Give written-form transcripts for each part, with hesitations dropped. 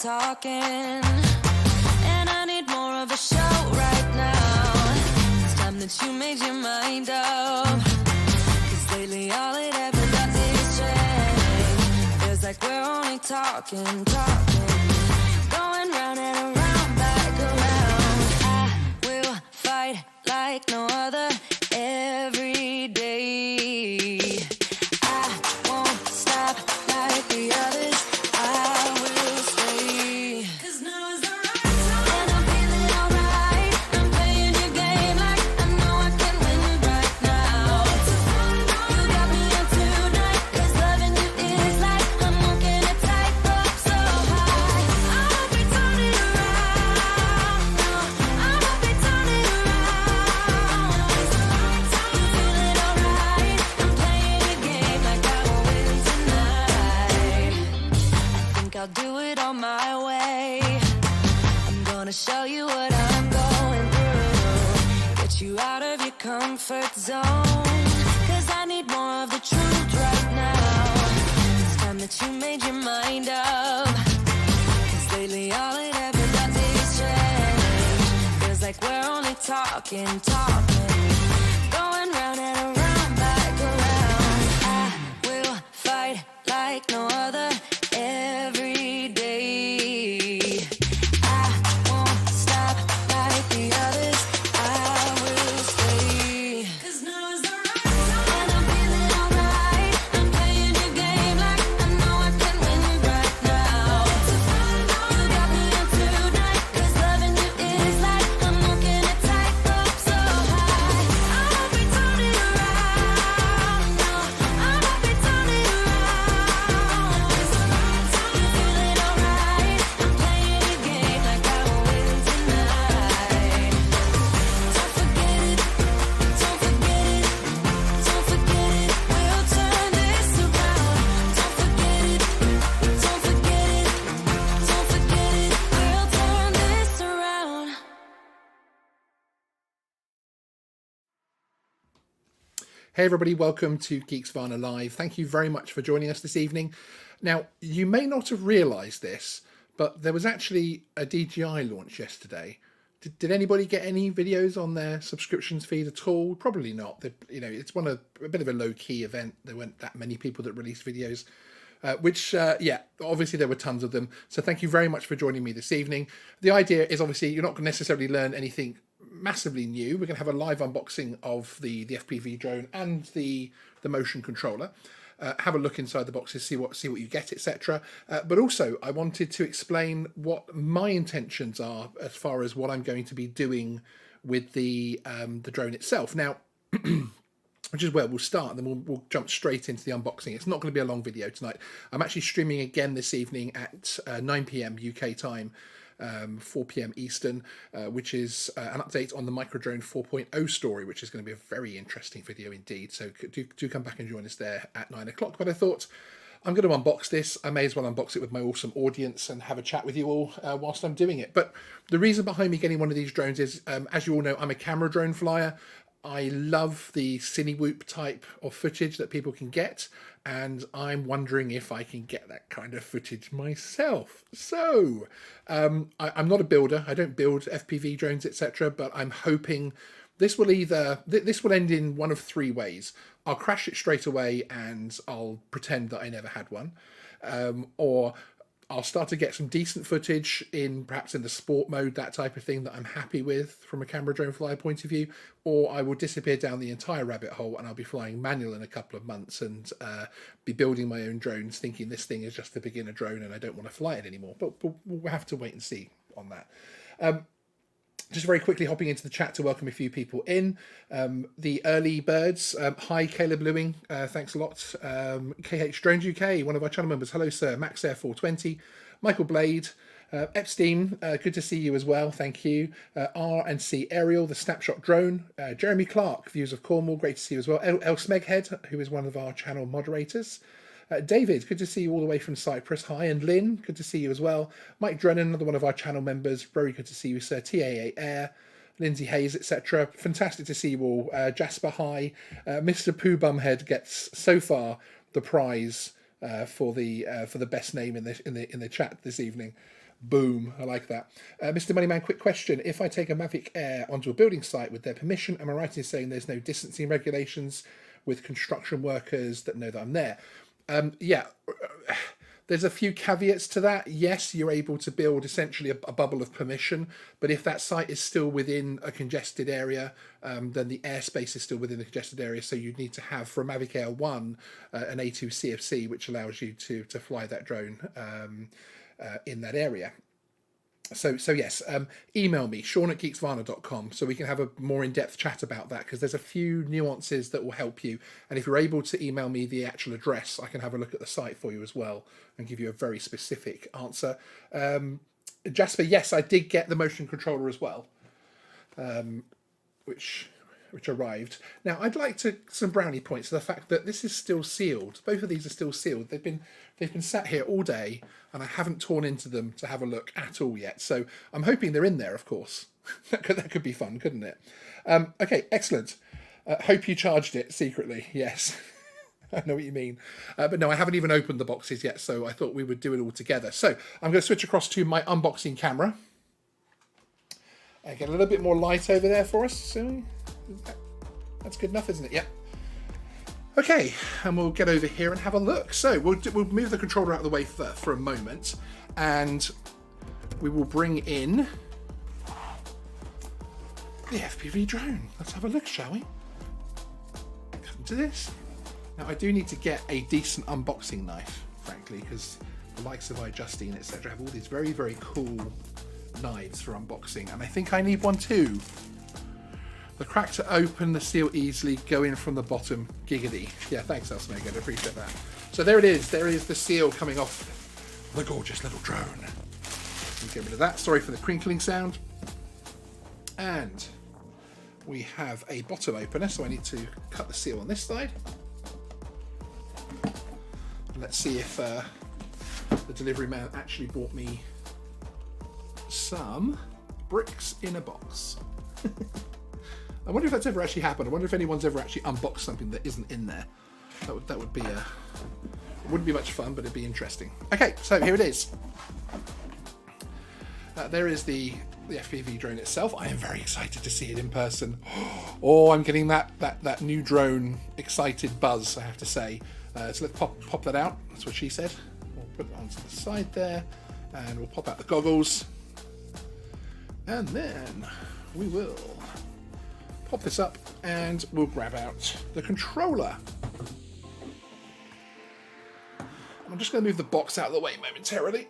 talking, and I need more of a show right now. It's time that you made your mind up, 'cause lately all it ever does is change. Feels like we're only talking, going round and around, back around. I will fight like no other every day. I won't stop like the others. I will stay. 'Cause now is the right time, and I'm feeling alright. I'm playing your game like I know I can win right now. You got me up tonight, 'cause loving you is like I'm walking a tightrope so high. I won't be turning around, no, I won't be turning around. It's the right time, I'm feeling alright. I'm playing your game like I will win tonight. I think I'll do it on my way. I'm gonna show you what I'm going through, get you out of your comfort zone, 'cause I need more of the truth right now. It's time that you made your mind up, 'cause lately all it ever does is change. Feels like we're only talking, going round and around, back around. I will fight like no other every day. I won't stop like the others. I will stay. 'Cause now is the right time, and I'm feeling alright. I'm playing your game like I know I can win right now. You got me up tonight, 'cause loving you is like I'm walking a tightrope so high. I won't be turning around, no, I won't be turning around. It's the Hey everybody, welcome to Geeksvana Live. Thank you very much for joining us this evening. Now, you may not have realised this, but there was actually a DJI launch yesterday. Did anybody get any videos on their subscriptions feed at all? Probably not. It's a bit of a low-key event. There weren't that many people that released videos. Yeah, obviously there were tons of them. So thank you very much for joining me this evening. The idea is obviously you're not going to necessarily learn anything massively new. We're going to have a live unboxing of the FPV drone and the motion controller. Have a look inside the boxes, see what you get, etc. But also I wanted to explain what my intentions are as far as what I'm going to be doing with the drone itself. Now, which is where we'll start, and then we'll jump straight into the unboxing. It's not going to be a long video tonight. I'm actually streaming again this evening at 9 p.m. UK time, 4 p.m. Eastern, which is an update on the Microdrone 4.0 story, which is going to be a very interesting video indeed. So do come back and join us there at 9 o'clock. But I thought I'm going to unbox this. I may as well unbox it with my awesome audience and have a chat with you all whilst I'm doing it. But the reason behind me getting one of these drones is, as you all know, I'm a camera drone flyer. I love the Cinewhoop type of footage that people can get, and I'm wondering if I can get that kind of footage myself. So I'm not a builder. I don't build FPV drones, etc. But I'm hoping this will end in one of three ways. I'll crash it straight away and I'll pretend that I never had one, or I'll start to get some decent footage perhaps in the sport mode, that type of thing that I'm happy with from a camera drone flyer point of view, or I will disappear down the entire rabbit hole and I'll be flying manual in a couple of months and be building my own drones thinking this thing is just a beginner drone and I don't want to fly it anymore. But we'll have to wait and see on that. Just very quickly hopping into the chat to welcome a few people in. The early birds. Hi, Caleb Lewing. Thanks a lot. KH Drones UK, one of our channel members. Hello, sir. Max Air 420. Michael Blade. Epstein, good to see you as well. Thank you. R&C Aerial, the Snapshot Drone. Jeremy Clark, Views of Cornwall. Great to see you as well. El Smeghead, who is one of our channel moderators. David, good to see you all the way from Cyprus. Hi, and Lynn, good to see you as well. Mike Drennan, another one of our channel members. Very good to see you, sir. TAA Air, Lindsay Hayes, etc. Fantastic to see you all. Jasper, hi. Mr. Pooh Bumhead gets so far the prize for the best name in the chat this evening. Boom, I like that. Mr. Moneyman, quick question. If I take a Mavic Air onto a building site with their permission, am I right in saying there's no distancing regulations with construction workers that know that I'm there? Yeah, there's a few caveats to that. Yes, you're able to build essentially a bubble of permission, but if that site is still within a congested area, then the airspace is still within the congested area. So you need to have, for a Mavic Air 1, an A2 CFC, which allows you to fly that drone in that area. So yes, email me, sean@geeksvana.com, so we can have a more in-depth chat about that, because there's a few nuances that will help you. And if you're able to email me the actual address, I can have a look at the site for you as well and give you a very specific answer. Jasper, yes, I did get the motion controller as well, which arrived. Now, I'd like some brownie points for the fact that this is still sealed. Both of these are still sealed. They've been sat here all day, and I haven't torn into them to have a look at all yet. So I'm hoping they're in there, of course. that could be fun, couldn't it? Okay, excellent. Hope you charged it secretly. Yes, I know what you mean. But no, I haven't even opened the boxes yet, so I thought we would do it all together. So I'm going to switch across to my unboxing camera. Get a little bit more light over there for us. So that's good enough, isn't it? Yeah. Okay, and we'll get over here and have a look. So we'll move the controller out of the way for a moment, and we will bring in the FPV drone. Let's have a look, shall we? Come to this. Now, I do need to get a decent unboxing knife, frankly, because the likes of iJustine, etc., have all these very, very cool knives for unboxing, and I think I need one too. The crack to open the seal easily, go in from the bottom, giggity. Yeah, thanks, Elsmeg, I appreciate that. So there it is. There is the seal coming off the gorgeous little drone. Get rid of that. Sorry for the crinkling sound. And we have a bottom opener, so I need to cut the seal on this side. Let's see if the delivery man actually bought me some bricks in a box. I wonder if that's ever actually happened. I wonder if anyone's ever actually unboxed something that isn't in there. That would be it wouldn't be much fun, but it'd be interesting. Okay, so here it is. There is the FPV drone itself. I am very excited to see it in person. Oh, I'm getting that new drone excited buzz, I have to say. So let's pop that out. That's what she said. We'll put it onto the side there, and we'll pop out the goggles. And then we will pop this up and we'll grab out the controller. I'm just going to move the box out of the way momentarily.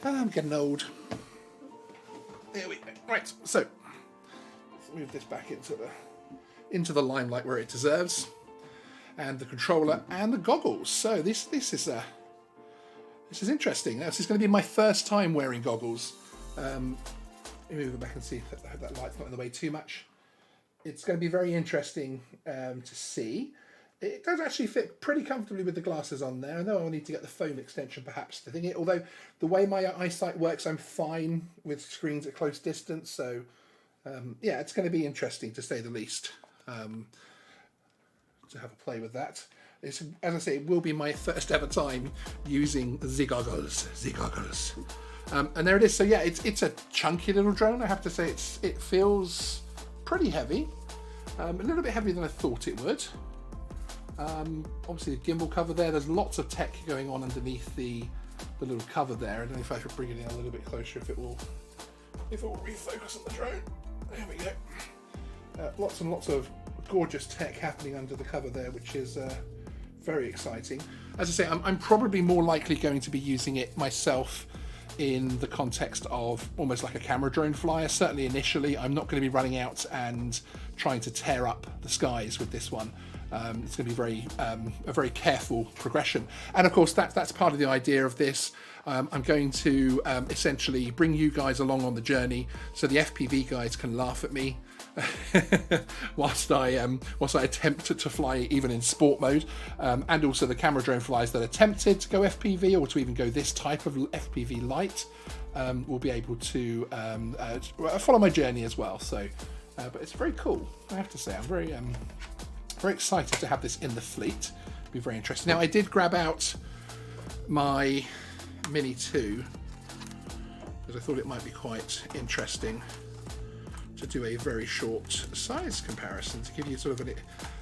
I'm getting old. There we go. Right, so let's move this back into the limelight where it deserves, and the controller and the goggles. So this is interesting. This is going to be my first time wearing goggles. Let me move it back and see if that light's not in the way too much. It's going to be very interesting to see. It does actually fit pretty comfortably with the glasses on there. I know I'll need to get the foam extension perhaps to think it, although the way my eyesight works, I'm fine with screens at close distance. So yeah, it's going to be interesting to say the least to have a play with that. As I say, it will be my first ever time using the goggles. And there it is. So yeah, it's a chunky little drone. I have to say, it feels pretty heavy, a little bit heavier than I thought it would. Obviously the gimbal cover there. There's lots of tech going on underneath the little cover there. I don't know if I should bring it in a little bit closer, if it will refocus on the drone. There we go. Lots and lots of gorgeous tech happening under the cover there, which is very exciting. As I say, I'm probably more likely going to be using it myself in the context of almost like a camera drone flyer. Certainly initially, I'm not going to be running out and trying to tear up the skies with this one. It's going to be a very careful progression, and of course that's part of the idea of this. I'm going to essentially bring you guys along on the journey, so the FPV guys can laugh at me whilst I attempt to fly even in sport mode, and also the camera drone flyers that are tempted to go FPV or to even go this type of FPV light will be able to follow my journey as well. So, but it's very cool, I have to say. I'm very excited to have this in the fleet. It'll be very interesting. Now, I did grab out my Mini 2 because I thought it might be quite interesting to do a very short size comparison, to give you sort of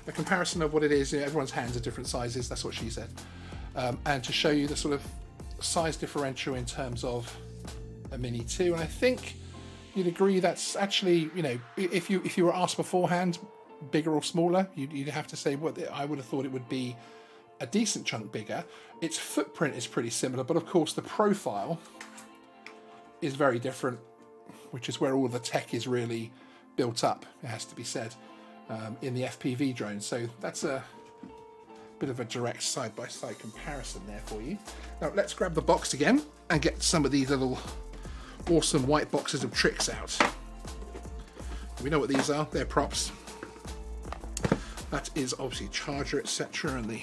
a comparison of what it is. You know, everyone's hands are different sizes, that's what she said, and to show you the sort of size differential in terms of a Mini 2. And I think you'd agree that's actually, you know, if you were asked beforehand, bigger or smaller, you'd have to say what I would have thought it would be a decent chunk bigger. Its footprint is pretty similar, but of course the profile is very different, which is where all the tech is really built up, it has to be said, in the FPV drone. So that's a bit of a direct side-by-side comparison there for you. Now let's grab the box again and get some of these little awesome white boxes of tricks out. We know what these are, they're props. That is obviously charger, etc., and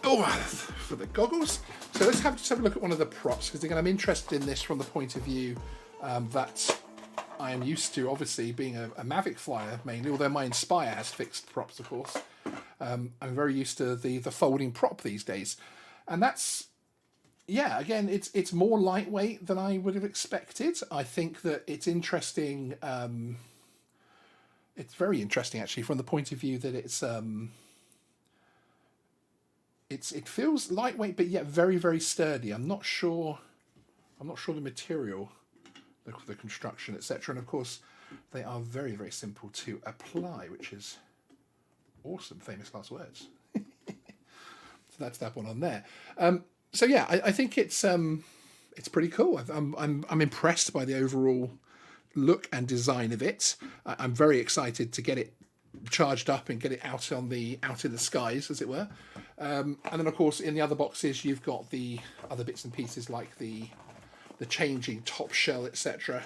for the goggles. So let's just have a look at one of the props, because again, I'm interested in this from the point of view that I am used to, obviously being a Mavic flyer mainly, although my Inspire has fixed props, of course. I'm very used to the folding prop these days, and that's, yeah, again, it's more lightweight than I would have expected. I think that it's interesting. It's very interesting actually from the point of view that it feels lightweight but yet very, very sturdy. I'm not sure the material, the construction, etc. And of course they are very, very simple to apply, which is awesome. Famous last words. So that's that one on there. So yeah, I think it's pretty cool. I'm impressed by the overall look and design of it. I'm very excited to get it charged up and get it out in the skies, as it were. And then of course in the other boxes you've got the other bits and pieces like the changing top shell, etc.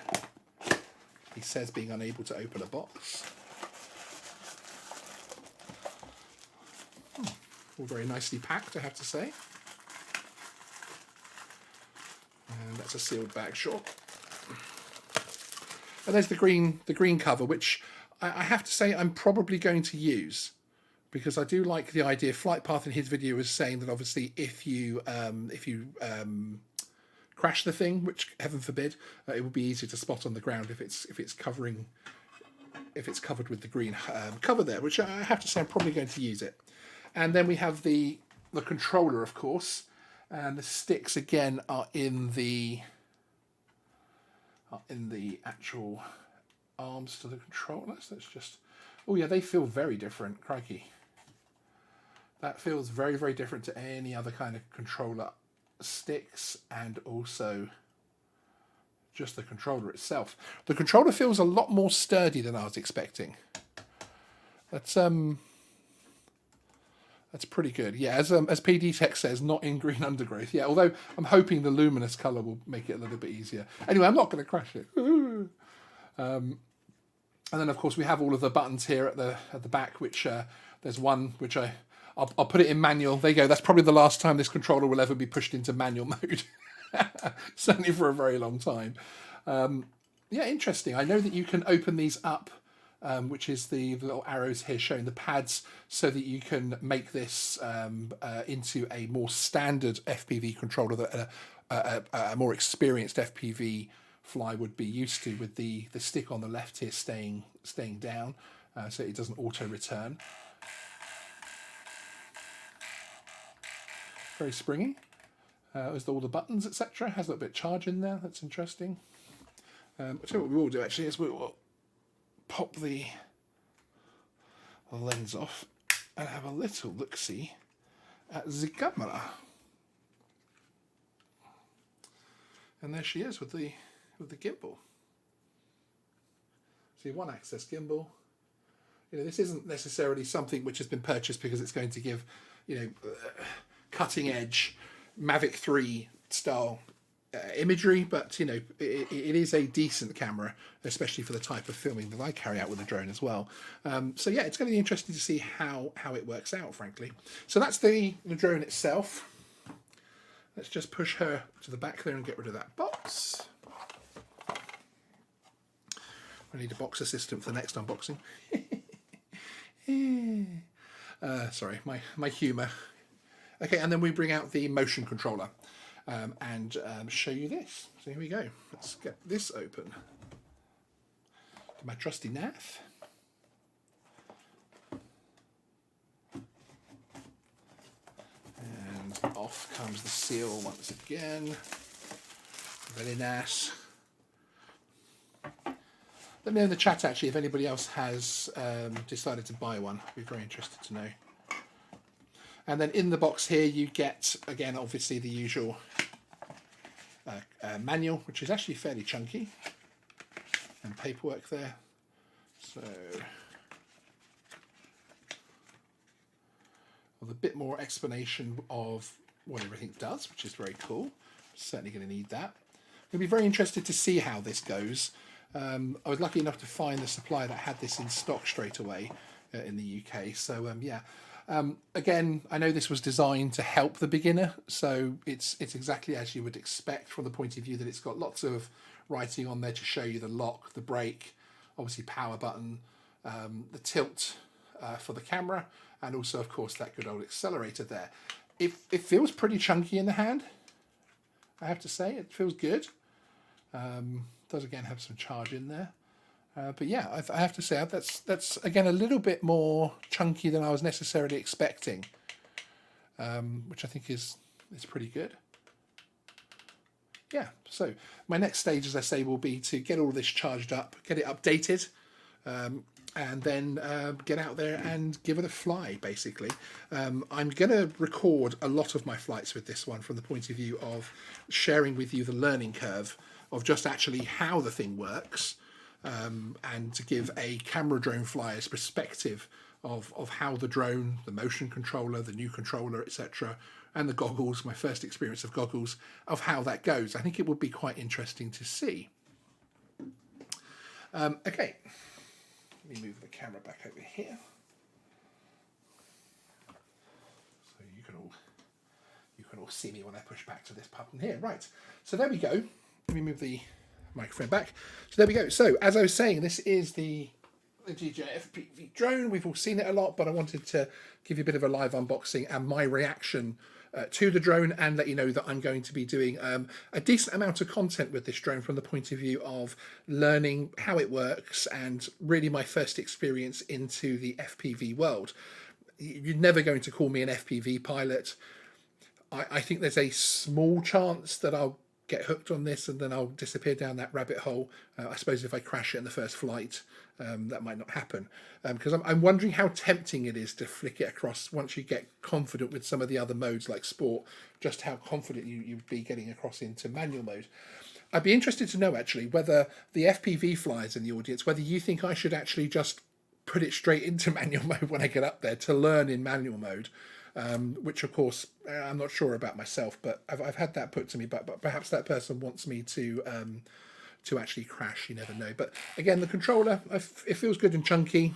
He says being unable to open a box. All very nicely packed, I have to say. And that's a sealed bag, sure. And there's the green cover, which I have to say I'm probably going to use, because I do like the idea. Flight Path in his video was saying that obviously if you crash the thing, which heaven forbid, it would be easier to spot on the ground if it's covered with the green cover there, which I have to say I'm probably going to use it. And then we have the controller, of course, and the sticks again are in the actual arms to the controller. So let's just, oh yeah, they feel very different. Crikey, that feels very, very different to any other kind of controller sticks, and also just the controller itself. The controller feels a lot more sturdy than I was expecting. That's pretty good. Yeah, as PD Tech says, not in green undergrowth. Yeah, although I'm hoping the luminous colour will make it a little bit easier. Anyway, I'm not going to crash it. And then of course we have all of the buttons here at the back, which there's one which I'll put it in manual. There you go. That's probably the last time this controller will ever be pushed into manual mode. Certainly for a very long time. Yeah, interesting. I know that you can open these up, which is the little arrows here showing the pads, so that you can make this into a more standard FPV controller that a more experienced FPV fly would be used to, with the stick on the left here staying down, so it doesn't auto return. Very springy. There's all the buttons, etc. Has a little bit of charge in there. That's interesting. I'll tell you what we will do actually is we will pop the lens off and have a little look-see at the camera. And there she is with the gimbal. See, one axis gimbal. You know, this isn't necessarily something which has been purchased because it's going to give, cutting edge Mavic 3 style imagery, but it is a decent camera, especially for the type of filming that I carry out with a drone as well. So yeah, it's going to be interesting to see how it works out, frankly. So that's the drone itself. Let's just push her to the back there and get rid of that box. I need a box assistant for the next unboxing. Sorry, my humour. Okay, and then we bring out the motion controller and show you this. So here we go. Let's get this open. My trusty knife. And off comes the seal once again. Very nice. Let me know in the chat actually if anybody else has decided to buy one. I'd be very interested to know. And then in the box here you get, again, obviously the usual manual, which is actually fairly chunky, and paperwork there. So with a bit more explanation of what everything does, which is very cool. Certainly going to need that. I'm going to be very interested to see how this goes. I was lucky enough to find the supplier that had this in stock straight away in the UK. So yeah. Again, I know this was designed to help the beginner, so it's exactly as you would expect from the point of view that it's got lots of writing on there to show you the lock, the brake, obviously power button, the tilt for the camera, and also, of course, that good old accelerator there. It feels pretty chunky in the hand, I have to say. It feels good. Does again have some charge in there. But yeah, I have to say that's again a little bit more chunky than I was necessarily expecting, which I think is pretty good. Yeah, so my next stage, as I say, will be to get all this charged up, get it updated, and then get out there and give it a fly, basically. I'm going to record a lot of my flights with this one from the point of view of sharing with you the learning curve of just actually how the thing works, and to give a camera drone flyer's perspective of how the drone, the motion controller, the new controller, etc., and the goggles, my first experience of goggles, of how that goes. I think it would be quite interesting to see. Okay, let me move the camera back over here. So you can all see me when I push back to this button here. Right, so there we go. Let me move the microphone back. So there we go. So as I was saying, this is the DJI FPV drone. We've all seen it a lot, but I wanted to give you a bit of a live unboxing and my reaction to the drone, and let you know that I'm going to be doing a decent amount of content with this drone from the point of view of learning how it works and really my first experience into the FPV world. You're never going to call me an FPV pilot. I think there's a small chance that I'll get hooked on this and then I'll disappear down that rabbit hole. I suppose if I crash it in the first flight, that might not happen, because I'm wondering how tempting it is to flick it across once you get confident with some of the other modes like sport, just how confident you'd be getting across into manual mode. I'd be interested to know actually whether the FPV flyers in the audience, whether you think I should actually just put it straight into manual mode when I get up there to learn in manual mode. Which of course I'm not sure about myself, but I've had that put to me, but perhaps that person wants me to actually crash, you never know. But again, the controller, it feels good and chunky.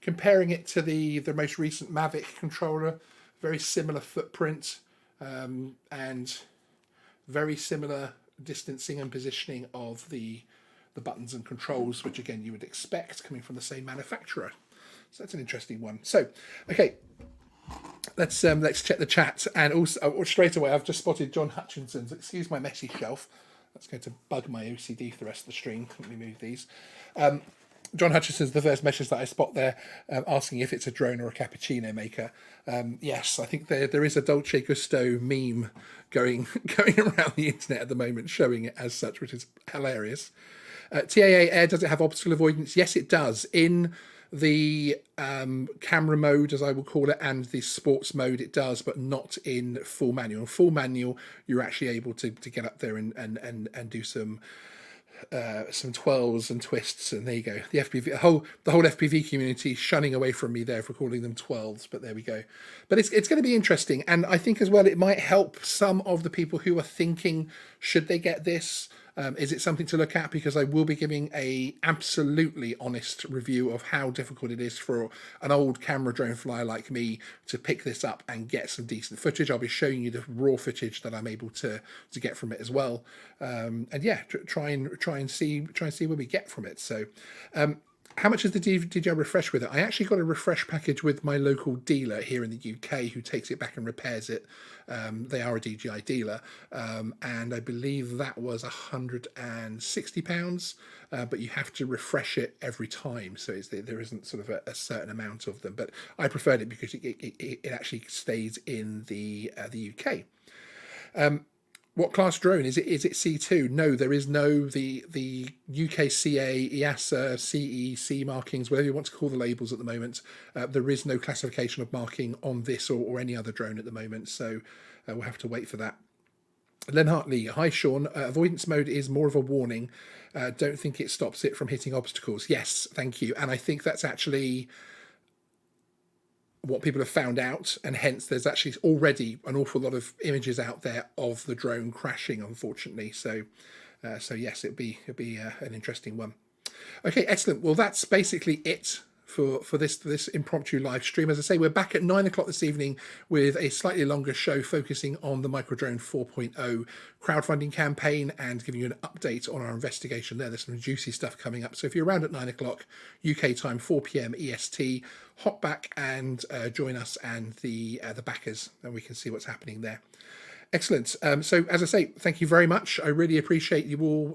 Comparing it to the most recent Mavic controller, very similar footprint, and very similar distancing and positioning of the buttons and controls, which again you would expect coming from the same manufacturer. So that's an interesting one. So okay, let's check the chat. And also straight away I've just spotted John Hutchinson's, excuse my messy shelf, that's going to bug my OCD for the rest of the stream. Let me move these. John Hutchinson's the first message that I spot there, asking if it's a drone or a cappuccino maker. Yes, I think there is a Dolce Gusto meme going around the internet at the moment showing it as such, which is hilarious. TAA Air, does it have obstacle avoidance? Yes, it does. In the camera mode, as I will call it, and the sports mode, it does, but not in full manual. In full manual, you're actually able to get up there and do some 12s and twists, and there you go. The FPV, the whole FPV community shunning away from me there for calling them 12s, but there we go. But it's going to be interesting, and I think as well it might help some of the people who are thinking, should they get this? Is it something to look at? Because I will be giving a absolutely honest review of how difficult it is for an old camera drone flyer like me to pick this up and get some decent footage. I'll be showing you the raw footage that I'm able to get from it as well. And yeah, try and see where we get from it. So how much is the DJI refresh with it? I actually got a refresh package with my local dealer here in the UK who takes it back and repairs it. They are a DJI dealer, and I believe that was £160, but you have to refresh it every time, so there isn't sort of a certain amount of them. But I preferred it because it actually stays in the UK. What class drone is it? Is it C2? No, there is no the UKCA, EASA, CE markings, whatever you want to call the labels at the moment. There is no classification of marking on this or any other drone at the moment, so we'll have to wait for that. Len Hartley, hi Sean. Avoidance mode is more of a warning. Don't think it stops it from hitting obstacles. Yes, thank you. And I think that's actually what people have found out, and hence there's actually already an awful lot of images out there of the drone crashing, unfortunately. So yes, it'll be an interesting one. Okay, excellent. Well, that's basically it for this impromptu live stream. As I say, we're back at 9 o'clock this evening with a slightly longer show focusing on the Microdrone 4.0 crowdfunding campaign and giving you an update on our investigation there. There's some juicy stuff coming up. So if you're around at 9 o'clock UK time, 4 p.m. EST, hop back and join us and the backers, and we can see what's happening there. Excellent. So as I say, thank you very much. I really appreciate you all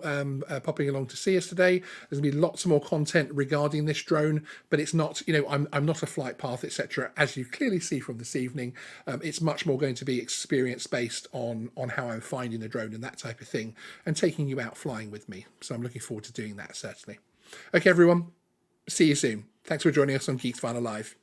popping along to see us today. There's going to be lots more content regarding this drone, but it's not, I'm not a flight path, etc. As you clearly see from this evening, it's much more going to be experience based on how I'm finding the drone and that type of thing, and taking you out flying with me. So I'm looking forward to doing that, certainly. Okay, everyone. See you soon. Thanks for joining us on Geeksvana Live.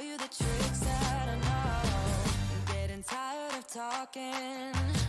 you the tricks that I know. I'm getting tired of talking.